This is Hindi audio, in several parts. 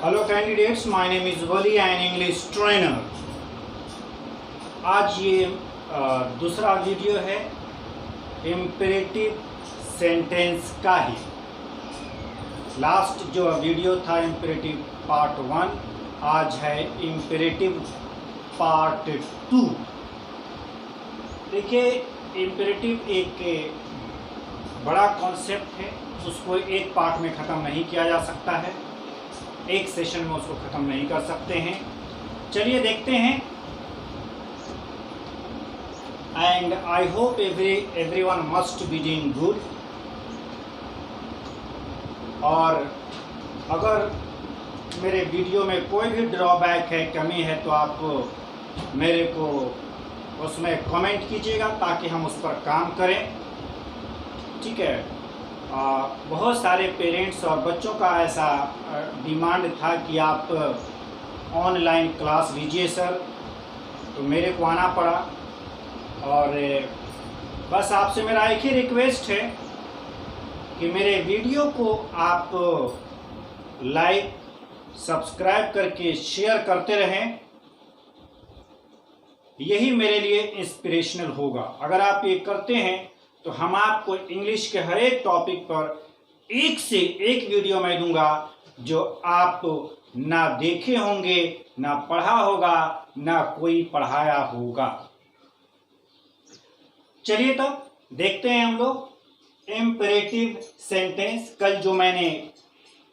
Hello candidates, my name is Wali, I am English trainer. आज ये दूसरा वीडियो है इम्पेरेटिव सेंटेंस का ही। लास्ट जो वीडियो था इम्पेरेटिव पार्ट 1, आज है इम्पेरेटिव पार्ट 2। देखिए, इम्पेरेटिव एक बड़ा कॉन्सेप्ट है, उसको एक पार्ट में ख़त्म नहीं किया जा सकता है, एक सेशन में उसको ख़त्म नहीं कर सकते हैं। चलिए देखते हैं। And I hope everyone must be doing good. और अगर मेरे वीडियो में कोई भी ड्रॉबैक है, कमी है, तो आप मेरे को उसमें कमेंट कीजिएगा ताकि हम उस पर काम करें। ठीक है। बहुत सारे पेरेंट्स और बच्चों का ऐसा डिमांड था कि आप ऑनलाइन क्लास लीजिए सर, तो मेरे को आना पड़ा। और बस आपसे मेरा एक ही रिक्वेस्ट है कि मेरे वीडियो को आप लाइक सब्सक्राइब करके शेयर करते रहें। यही मेरे लिए इंस्पिरेशनल होगा। अगर आप ये करते हैं तो हम आपको इंग्लिश के हर एक टॉपिक पर एक से एक वीडियो मैं दूंगा जो आप ना देखे होंगे, ना पढ़ा होगा, ना कोई पढ़ाया होगा। चलिए तब देखते हैं हम लोग इम्पेरेटिव सेंटेंस। कल जो मैंने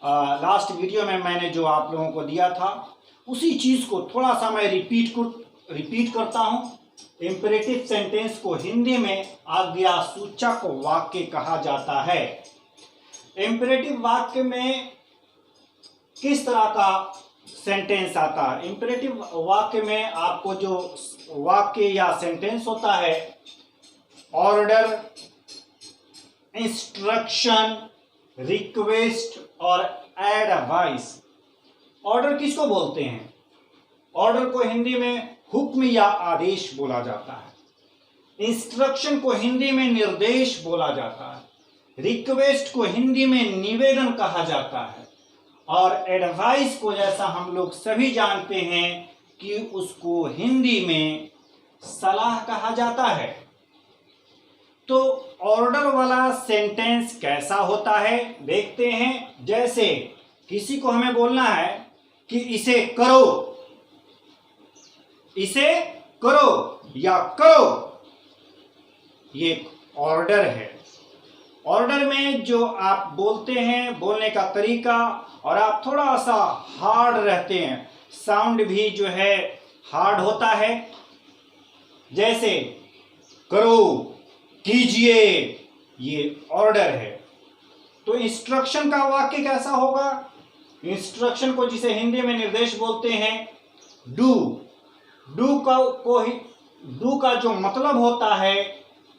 लास्ट वीडियो में मैंने जो आप लोगों को दिया था, उसी चीज़ को थोड़ा सा मैं रिपीट करता हूँ। इम्पेरेटिव सेंटेंस को हिंदी में आज्ञा सूचक वाक्य कहा जाता है। इम्पेरेटिव वाक्य में किस तरह का सेंटेंस आता है? इम्पेरेटिव वाक्य में आपको जो वाक्य या सेंटेंस होता है, ऑर्डर, इंस्ट्रक्शन, रिक्वेस्ट और एडवाइस। ऑर्डर किसको बोलते हैं? ऑर्डर को हिंदी में हुक्म या आदेश बोला जाता है। इंस्ट्रक्शन को हिंदी में निर्देश बोला जाता है। रिक्वेस्ट को हिंदी में निवेदन कहा जाता है। और एडवाइस को, जैसा हम लोग सभी जानते हैं, कि उसको हिंदी में सलाह कहा जाता है। तो ऑर्डर वाला सेंटेंस कैसा होता है देखते हैं। जैसे किसी को हमें बोलना है कि इसे करो, इसे करो या करो, ये ऑर्डर है। ऑर्डर में जो आप बोलते हैं, बोलने का तरीका, और आप थोड़ा सा हार्ड रहते हैं, साउंड भी जो है हार्ड होता है। जैसे करो, कीजिए, ये ऑर्डर है। तो इंस्ट्रक्शन का वाक्य कैसा होगा? इंस्ट्रक्शन को जिसे हिंदी में निर्देश बोलते हैं, डू का जो मतलब होता है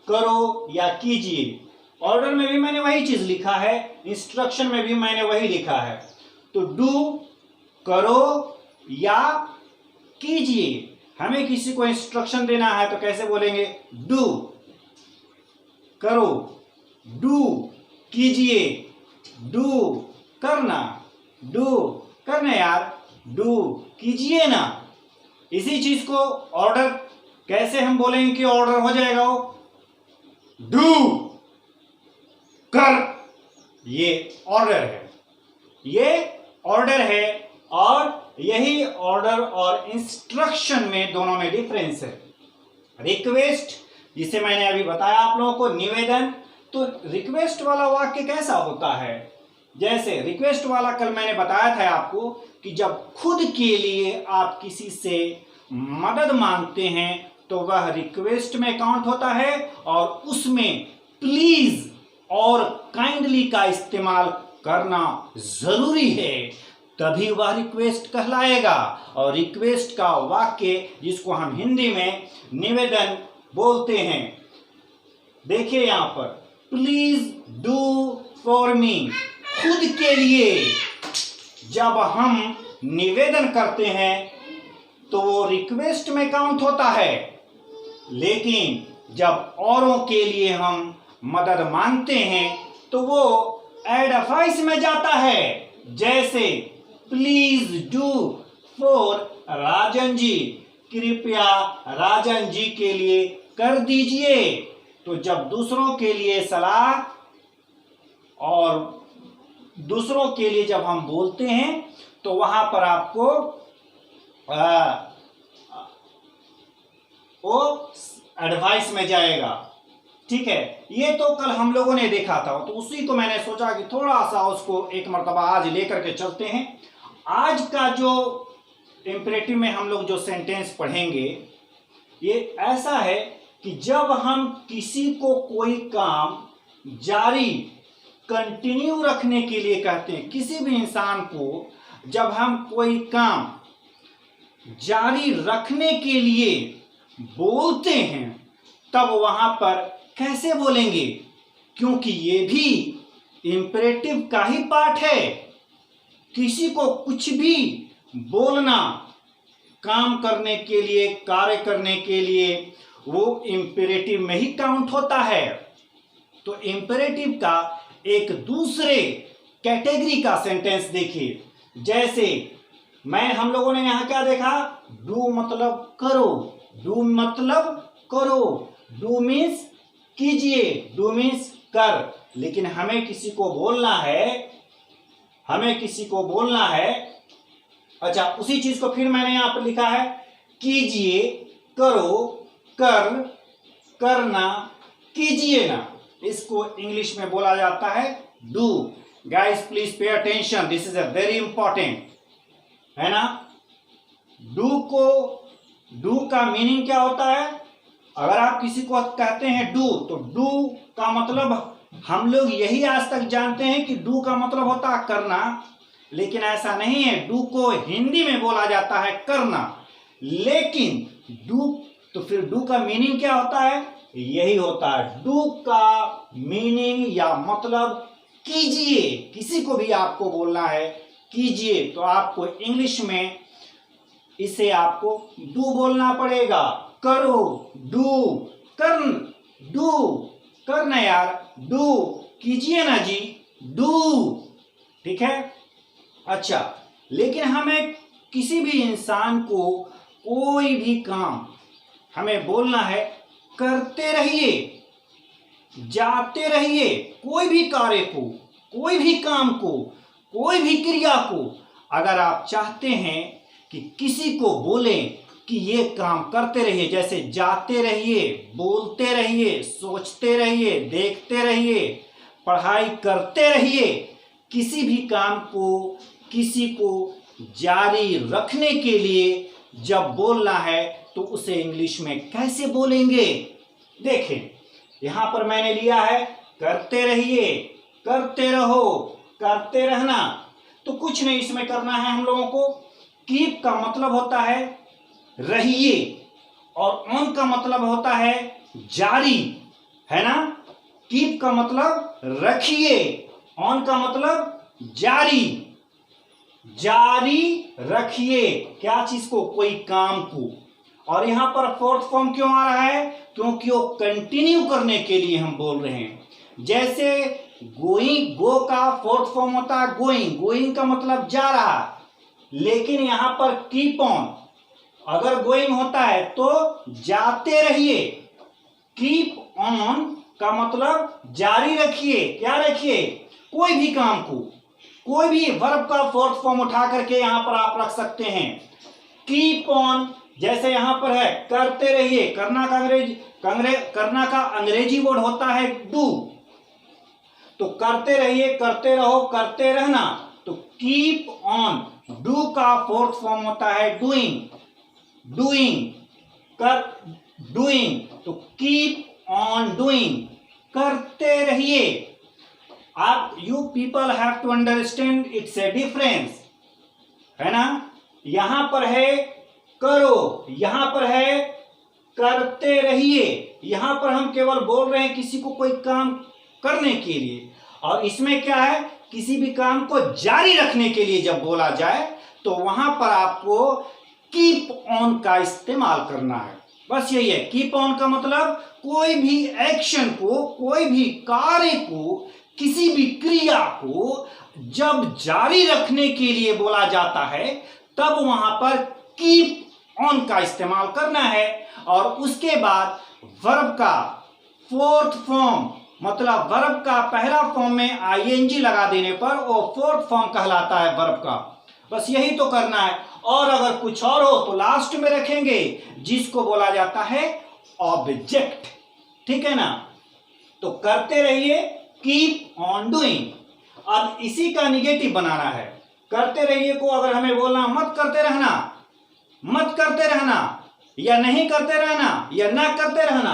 करो या कीजिए। ऑर्डर में भी मैंने वही चीज लिखा है, इंस्ट्रक्शन में भी मैंने वही लिखा है। तो डू, करो या कीजिए। हमें किसी को इंस्ट्रक्शन देना है तो कैसे बोलेंगे? डू, करो, डू कीजिए, डू करना, डू करना यार, डू कीजिए ना। इसी चीज को ऑर्डर कैसे हम बोलेंगे कि ऑर्डर हो जाएगा? वो डू, कर, ये ऑर्डर है, ये ऑर्डर है। और यही ऑर्डर और इंस्ट्रक्शन में दोनों में डिफरेंस है। रिक्वेस्ट, जिसे मैंने अभी बताया आप लोगों को, निवेदन। तो रिक्वेस्ट वाला वाक्य कैसा होता है? जैसे रिक्वेस्ट वाला कल मैंने बताया था आपको कि जब खुद के लिए आप किसी से मदद मांगते हैं तो वह रिक्वेस्ट में काउंट होता है, और उसमें प्लीज और काइंडली का इस्तेमाल करना जरूरी है, तभी वह रिक्वेस्ट कहलाएगा। और रिक्वेस्ट का वाक्य जिसको हम हिंदी में निवेदन बोलते हैं, देखिए यहां पर, प्लीज डू फॉर मी, खुद के लिए जब हम निवेदन करते हैं तो वो रिक्वेस्ट में काउंट होता है। लेकिन जब औरों के लिए हम मदद मांगते हैं तो वो एडवाइस में जाता है। जैसे please do for Rajan ji, कृपया राजन जी के लिए कर दीजिए। तो जब दूसरों के लिए सलाह और दूसरों के लिए जब हम बोलते हैं तो वहां पर आपको वो एडवाइस में जाएगा। ठीक है, ये तो कल हम लोगों ने देखा था, तो उसी को मैंने सोचा कि थोड़ा सा उसको एक मर्तबा आज लेकर के चलते हैं। आज का जो इंपरेटिव में हम लोग जो सेंटेंस पढ़ेंगे ये ऐसा है कि जब हम किसी को कोई काम जारी कंटिन्यू रखने के लिए कहते हैं, किसी भी इंसान को जब हम कोई काम जारी रखने के लिए बोलते हैं तब वहां पर कैसे बोलेंगे, क्योंकि ये भी इंपरेटिव का ही पार्ट है। किसी को कुछ भी बोलना, काम करने के लिए, कार्य करने के लिए, वो इंपरेटिव में ही काउंट होता है। तो इंपरेटिव का एक दूसरे कैटेगरी का सेंटेंस देखिए। जैसे हम लोगों ने यहां क्या देखा, डू मतलब करो, डू मतलब करो, डू मीन्स कीजिए, डू मीन्स कर। लेकिन हमें किसी को बोलना है, अच्छा उसी चीज को फिर मैंने यहां पर लिखा है, कीजिए, करो, कर, करना, कीजिए ना, इसको इंग्लिश में बोला जाता है do. Guys please pay attention, this is a very important, है ना। डू का मीनिंग क्या होता है? अगर आप किसी को कहते हैं डू, तो डू का मतलब हम लोग यही आज तक जानते हैं कि डू का मतलब होता है करना, लेकिन ऐसा नहीं है। डू को हिंदी में बोला जाता है करना, लेकिन तो फिर डू का मीनिंग क्या होता है? यही होता है, डू का मीनिंग या मतलब कीजिए। किसी को भी आपको बोलना है कीजिए, तो आपको इंग्लिश में इसे आपको डू बोलना पड़ेगा। करो, डू, डू करना यार, डू कीजिए ना जी, डू। ठीक है, अच्छा, लेकिन हमें किसी भी इंसान को कोई भी काम हमें बोलना है, करते रहिए, जाते रहिए, कोई भी कार्य को, कोई भी काम को, कोई भी क्रिया को अगर आप चाहते हैं कि किसी को बोलें कि ये काम करते रहिए, जैसे जाते रहिए, बोलते रहिए, सोचते रहिए, देखते रहिए, पढ़ाई करते रहिए, किसी भी काम को, किसी को जारी रखने के लिए जब बोलना है तो उसे इंग्लिश में कैसे बोलेंगे? देखें, यहां पर मैंने लिया है करते रहिए, करते रहो, करते रहना। तो कुछ नहीं इसमें करना है हम लोगों को। कीप का मतलब होता है रहिए, और ऑन का मतलब होता है जारी, है ना। कीप का मतलब रखिए, ऑन का मतलब जारी, जारी रखिए क्या चीज को? कोई काम को। और यहां पर फोर्थ फॉर्म क्यों आ रहा है? क्योंकि वो कंटिन्यू करने के लिए हम बोल रहे हैं। जैसे गोइंग, गो का फोर्थ फॉर्म होता है गोइंग, गोइंग का मतलब जा रहा, लेकिन यहां पर कीप ऑन, अगर गोइंग होता है तो जाते रहिए। कीप ऑन का मतलब जारी रखिए, क्या रखिए? कोई भी काम को, कोई भी वर्ब का फोर्थ फॉर्म उठा करके यहां पर आप रख सकते हैं। कीप ऑन, जैसे यहां पर है करते रहिए, करना का अंग्रेजी वर्ड होता है डू, तो करते रहिए, करते रहो, करते रहना। तो कीप ऑन, डू का फोर्थ फॉर्म होता है डूइंग, डूइंग, कर, डूइंग, तो कीप ऑन डूइंग, करते रहिए। आप you people have to understand it's a difference, है ना। यहां पर है करो, यहां पर है करते रहिए। यहां पर हम केवल बोल रहे हैं किसी को कोई काम करने के लिए, और इसमें क्या है? किसी भी काम को जारी रखने के लिए जब बोला जाए तो वहां पर आपको कीप ऑन का इस्तेमाल करना है। बस यही है। कीप ऑन का मतलब कोई भी एक्शन को, कोई भी कार्य को किसी भी क्रिया को जब जारी रखने के लिए बोला जाता है तब वहां पर कीप ऑन का इस्तेमाल करना है। और उसके बाद वर्ब का फोर्थ फॉर्म, मतलब वर्ब का पहला फॉर्म में आईएनजी लगा देने पर वो फोर्थ फॉर्म कहलाता है वर्ब का। बस यही तो करना है। और अगर कुछ और हो तो लास्ट में रखेंगे, जिसको बोला जाता है ऑब्जेक्ट। ठीक है ना? तो करते रहिए, कीप ऑन डूइंग। अब इसी का निगेटिव बनाना है। करते रहिए को अगर हमें बोलना मत करते रहना, मत करते रहना, या नहीं करते रहना, या ना करते रहना,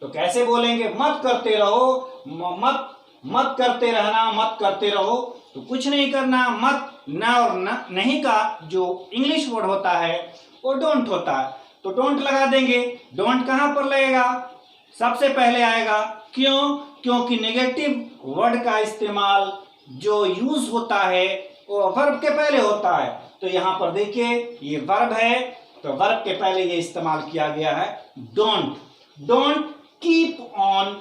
तो कैसे बोलेंगे? मत करते रहो, मत करते रहना, मत करते रहो, तो कुछ नहीं करना। मत, ना और ना, नहीं का जो इंग्लिश वर्ड होता है वो डोंट होता है, तो डोंट लगा देंगे। डोंट कहां पर लगेगा? सबसे पहले आएगा। क्यों? क्योंकि नेगेटिव वर्ड का इस्तेमाल जो यूज होता है वो वर्ब के पहले होता है। तो यहां पर देखिए ये वर्ब है, तो वर्ब के पहले ये इस्तेमाल किया गया है don't. Don't keep on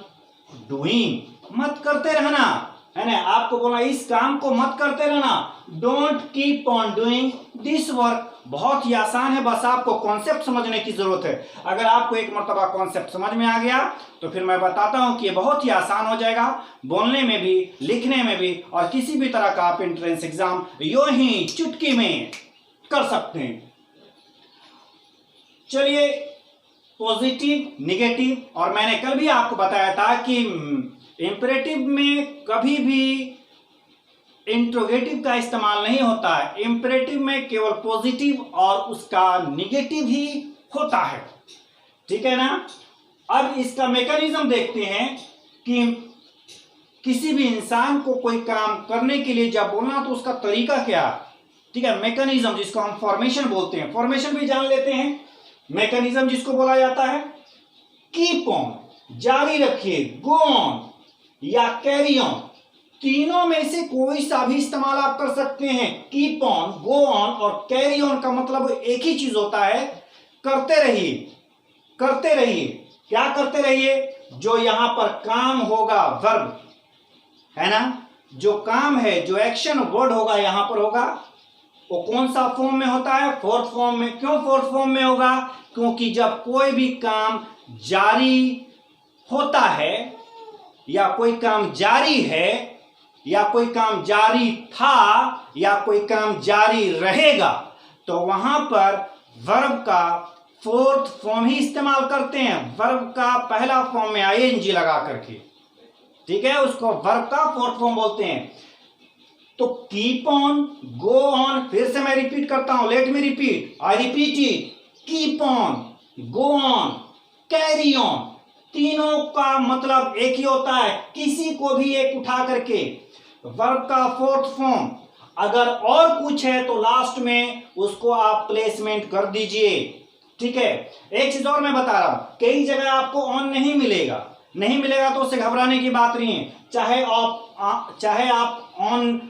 doing, मत करते रहना, है ना? आपको बोला इस काम को मत करते रहना, don't keep on doing this work. बहुत ही आसान है, बस आपको कॉन्सेप्ट समझने की जरूरत है। अगर आपको एक मर्तबा कॉन्सेप्ट समझ में आ गया तो फिर मैं बताता हूं कि ये बहुत ही आसान हो जाएगा, बोलने में भी, लिखने में भी, और किसी भी तरह का आप एंट्रेंस एग्जाम यूं ही चुटकी में कर सकते हैं। चलिए, पॉजिटिव, नेगेटिव, और मैंने कल भी आपको बताया था कि इंपरेटिव में कभी भी इंट्रोगेटिव का इस्तेमाल नहीं होता है। इंपरेटिव में केवल पॉजिटिव और उसका नेगेटिव ही होता है। ठीक है ना? अब इसका मैकेनिज्म देखते हैं कि किसी भी इंसान को कोई काम करने के लिए जब बोलना तो उसका तरीका क्या। ठीक है, मैकेनिज्म जिसको हम फॉर्मेशन बोलते हैं, फॉर्मेशन भी जान लेते हैं। मैकेनिज्म जिसको बोला जाता है कीप ऑन, जारी रखिए, गो ऑन या कैरी ऑन, तीनों में से कोई सा भी इस्तेमाल आप कर सकते हैं। कीप ऑन, गो ऑन और कैरी ऑन का मतलब एक ही चीज होता है, करते रहिए, करते रहिए। क्या करते रहिए? जो यहां पर काम होगा वर्ब, है ना, जो काम है, जो एक्शन वर्ड होगा यहां पर होगा, वो कौन सा फॉर्म में होता है? फोर्थ फॉर्म में। क्यों फोर्थ फॉर्म में होगा? क्योंकि जब कोई भी काम जारी होता है, या कोई काम जारी है, या कोई काम जारी था, या कोई काम जारी रहेगा, तो वहां पर वर्ब का फोर्थ फॉर्म ही इस्तेमाल करते हैं। वर्ब का पहला फॉर्म में आईएनजी लगा करके, ठीक है, उसको वर्ब का फोर्थ फॉर्म बोलते हैं। तो कीप ऑन, गो ऑन, फिर से मैं रिपीट करता हूं, let me repeat, I repeat it, keep on, go on, carry on, तीनों का मतलब एक ही होता है। किसी को भी एक उठा करके वर्ब का फोर्थ फॉर्म, अगर और कुछ है तो लास्ट में उसको आप प्लेसमेंट कर दीजिए। ठीक है, एक चीज और मैं बता रहा हूं, कई जगह आपको ऑन नहीं मिलेगा, नहीं मिलेगा तो उससे घबराने की बात नहीं है। चाहे आप ऑन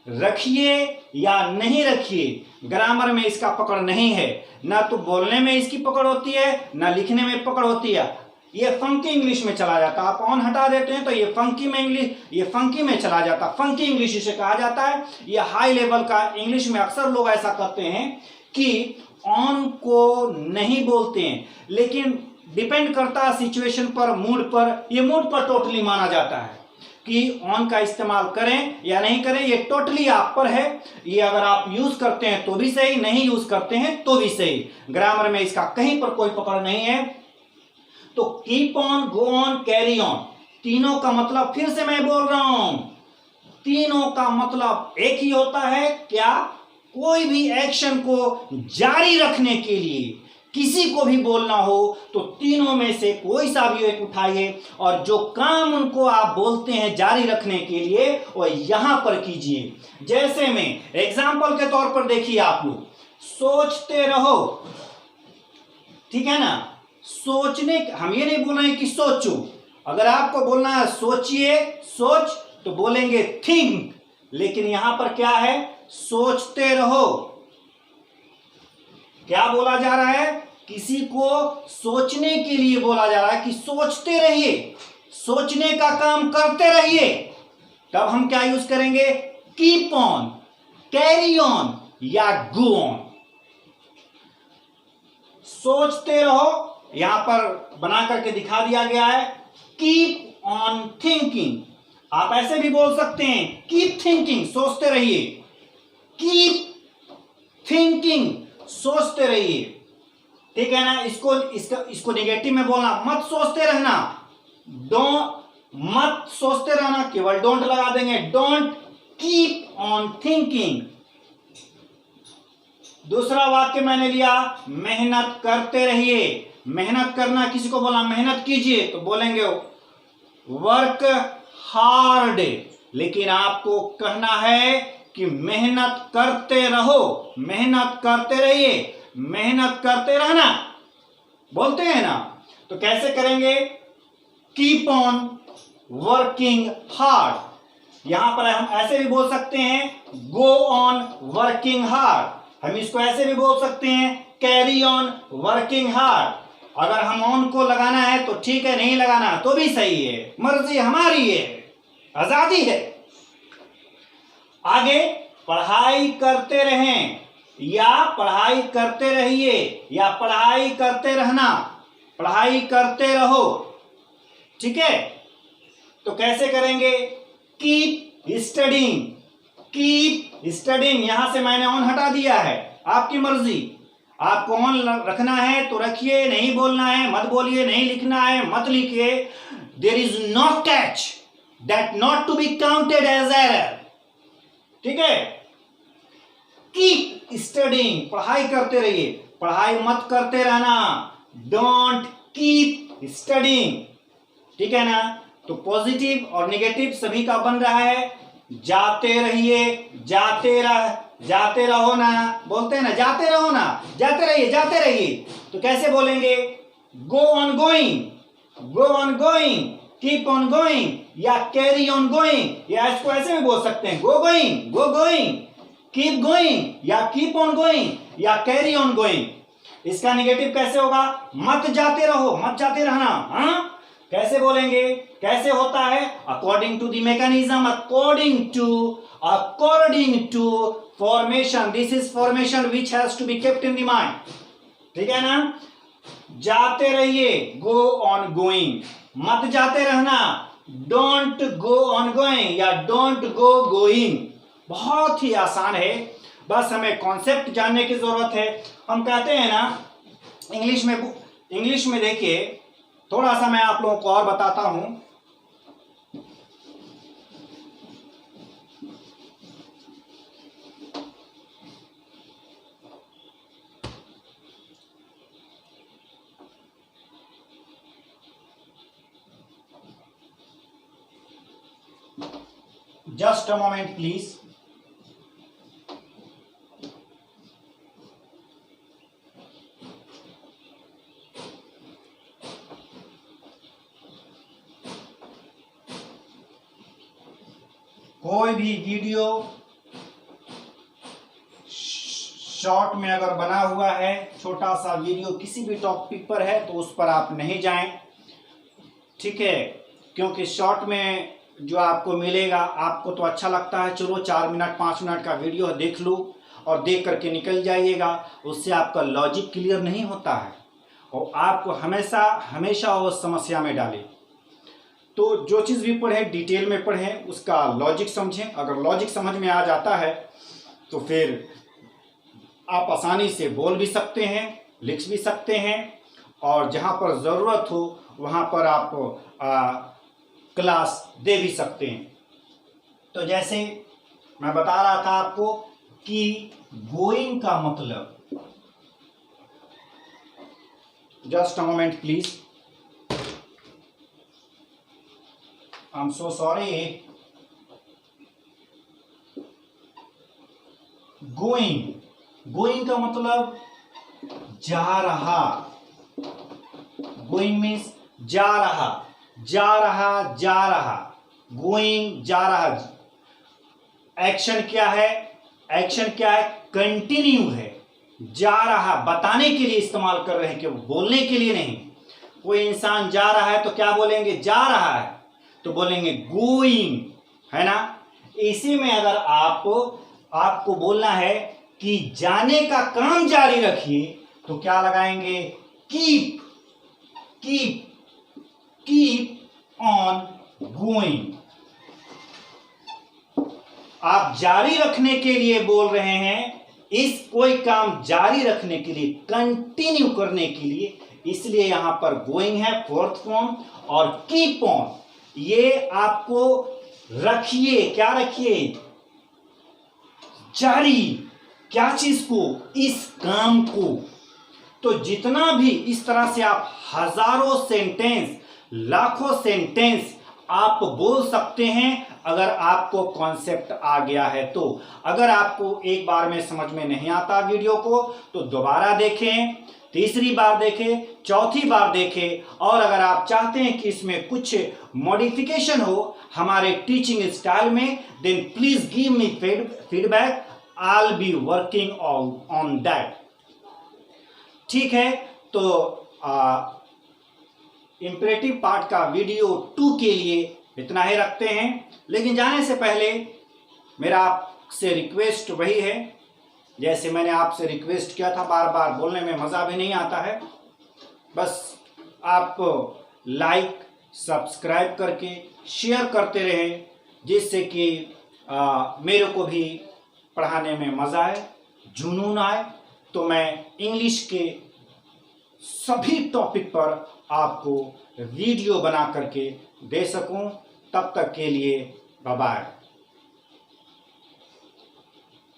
रखिए या नहीं रखिए, ग्रामर में इसका पकड़ नहीं है। ना तो बोलने में इसकी पकड़ होती है, ना लिखने में पकड़ होती है। ये फंकी इंग्लिश में चला जाता है। आप ऑन हटा देते हैं तो ये फंकी में चला जाता है। फंकी इंग्लिश इसे कहा जाता है। ये हाई लेवल का इंग्लिश में अक्सर लोग ऐसा करते हैं कि ऑन को नहीं बोलते हैं, लेकिन डिपेंड करता है सिचुएशन पर, मूड पर। ये मूड पर टोटली माना जाता है कि ऑन का इस्तेमाल करें या नहीं करें, ये टोटली आप पर है। ये अगर आप यूज करते हैं तो भी सही, नहीं यूज करते हैं तो भी सही। ग्रामर में इसका कहीं पर कोई पकड़ नहीं है। तो keep on, go on, carry on, तीनों का मतलब फिर से मैं बोल रहा हूं, तीनों का मतलब एक ही होता है। क्या? कोई भी एक्शन को जारी रखने के लिए किसी को भी बोलना हो तो तीनों में से कोई सा भी एक उठाइए, और जो काम उनको आप बोलते हैं जारी रखने के लिए वो यहां पर कीजिए। जैसे में एग्जाम्पल के तौर पर देखिए, आप लोग सोचते रहो, ठीक है ना। सोचने, हम ये नहीं बोल रहे हैं कि सोचो। अगर आपको बोलना है सोचिए, सोच, तो बोलेंगे थिंक, लेकिन यहां पर क्या है? सोचते रहो। क्या बोला जा रहा है? किसी को सोचने के लिए बोला जा रहा है कि सोचते रहिए, सोचने का काम करते रहिए। तब हम क्या यूज करेंगे? कीप ऑन, कैरी ऑन या गो ऑन। सोचते रहो, यहां पर बना करके दिखा दिया गया है, कीप ऑन थिंकिंग। आप ऐसे भी बोल सकते हैं, कीप थिंकिंग, सोचते रहिए, कीप थिंकिंग, सोचते रहिए, ठीक है ना। इसको नेगेटिव में बोलना, मत सोचते रहना, मत सोचते रहना, केवल डोंट लगा देंगे, डोंट कीप ऑन थिंकिंग। दूसरा वाक्य मैंने लिया, मेहनत करते रहिए। मेहनत करना, किसी को बोला मेहनत कीजिए तो बोलेंगे वर्क हार्ड, लेकिन आपको कहना है कि मेहनत करते रहो, मेहनत करते रहिए, मेहनत करते रहना, बोलते हैं ना। तो कैसे करेंगे? Keep on working hard. यहां पर हम ऐसे भी बोल सकते हैं, गो ऑन वर्किंग हार्ड। हम इसको ऐसे भी बोल सकते हैं, कैरी ऑन वर्किंग हार्ड। अगर हम ऑन को लगाना है तो ठीक है, नहीं लगाना तो भी सही है, मर्जी हमारी है, आजादी है। आगे, पढ़ाई करते रहें या पढ़ाई करते रहिए या पढ़ाई करते रहना, पढ़ाई करते रहो, ठीक है। तो कैसे करेंगे? Keep studying, keep studying. यहां से मैंने ऑन हटा दिया है, आपकी मर्जी, आपको ऑन रखना है तो रखिए, नहीं बोलना है मत बोलिए, नहीं लिखना है मत लिखिए। There is no catch that not to be counted as error, ठीक है। कीप स्टडिंग, पढ़ाई करते रहिए, पढ़ाई मत करते रहना, डोंट कीप स्टडिंग, ठीक है ना। तो पॉजिटिव और नेगेटिव सभी का बन रहा है, जाते रहिए, जाते रहो ना, बोलते हैं ना, जाते रहो ना, जाते रहिए, जाते रहिए। तो कैसे बोलेंगे? Go on going, go on going, keep on going या कैरी ऑन गोइंग, या इसको ऐसे भी बोल सकते हैं, गो गोइंग, गो गोइंग, कीप गोइंग या कीप ऑन गोइंग या कैरी ऑन गोइंग। इसका नेगेटिव कैसे होगा? मत जाते रहो, मत जाते रहना, हाँ? कैसे बोलेंगे? कैसे होता है? According to the mechanism, according to formation, this is formation which has to be kept in the mind, ठीक है ना। जाते रहिए, गो ऑन गोइंग, मत जाते रहना, डोंट गो ऑन गोइंग या डोंट गो गोइंग। बहुत ही आसान है, बस हमें कॉन्सेप्ट जानने की जरूरत है। हम कहते हैं ना, इंग्लिश में देखिए, थोड़ा सा मैं आप लोगों को और बताता हूं। Just a moment please. कोई भी वीडियो शॉर्ट में अगर बना हुआ है, छोटा सा वीडियो किसी भी टॉपिक पर है, तो उस पर आप नहीं जाएं, ठीक है। क्योंकि शॉर्ट में जो आपको मिलेगा, आपको तो अच्छा लगता है, चलो 4 मिनट 5 मिनट का वीडियो देख लो और देख करके निकल जाइएगा, उससे आपका लॉजिक क्लियर नहीं होता है और आपको हमेशा वो समस्या में डाले। तो जो चीज़ भी पढ़ें, डिटेल में पढ़ें, उसका लॉजिक समझें। अगर लॉजिक समझ में आ जाता है तो फिर आप आसानी से बोल भी सकते हैं, लिख भी सकते हैं, और जहाँ पर ज़रूरत हो वहाँ पर आप क्लास दे भी सकते हैं। तो जैसे मैं बता रहा था आपको कि गोइंग का मतलब, just a moment please, I am so sorry. Going का मतलब जा रहा, गोइंग मीन्स जा रहा, गोइंग जा रहा। एक्शन क्या है? कंटिन्यू है, जा रहा बताने के लिए इस्तेमाल कर रहे हैं, कि बोलने के लिए नहीं। कोई इंसान जा रहा है तो क्या बोलेंगे? जा रहा है, तो बोलेंगे गोइंग, है ना। इसी में अगर आपको बोलना है कि जाने का काम जारी रखिए तो क्या लगाएंगे, कीप ऑन गोइंग। आप जारी रखने के लिए बोल रहे हैं, इस कोई काम जारी रखने के लिए, कंटिन्यू करने के लिए, इसलिए यहां पर गोइंग है फोर्थ फॉर्म, और कीप ऑन ये आपको रखिए, क्या रखिए, जारी, क्या चीज को, इस काम को। तो जितना भी इस तरह से आप हजारों सेंटेंस, लाखों सेंटेंस आप बोल सकते हैं अगर आपको कॉन्सेप्ट आ गया है तो। अगर आपको एक बार में समझ में नहीं आता वीडियो को तो दोबारा देखें, तीसरी बार देखें, चौथी बार देखें, और अगर आप चाहते हैं कि इसमें कुछ मॉडिफिकेशन हो हमारे टीचिंग स्टाइल में, then please give me feedback, I will be working on that. ठीक है, तो इंपरेटिव पार्ट का वीडियो 2 के लिए इतना ही रखते हैं। लेकिन जाने से पहले मेरा आपसे रिक्वेस्ट वही है, जैसे मैंने आपसे रिक्वेस्ट किया था, बार बार बोलने में मज़ा भी नहीं आता है, बस आप लाइक सब्सक्राइब करके शेयर करते रहें, जिससे कि मेरे को भी पढ़ाने में मज़ा आए, जुनून आए, तो मैं इंग्लिश के सभी टॉपिक पर आपको वीडियो बना करके दे सकूं। तब तक के लिए बाय बाय।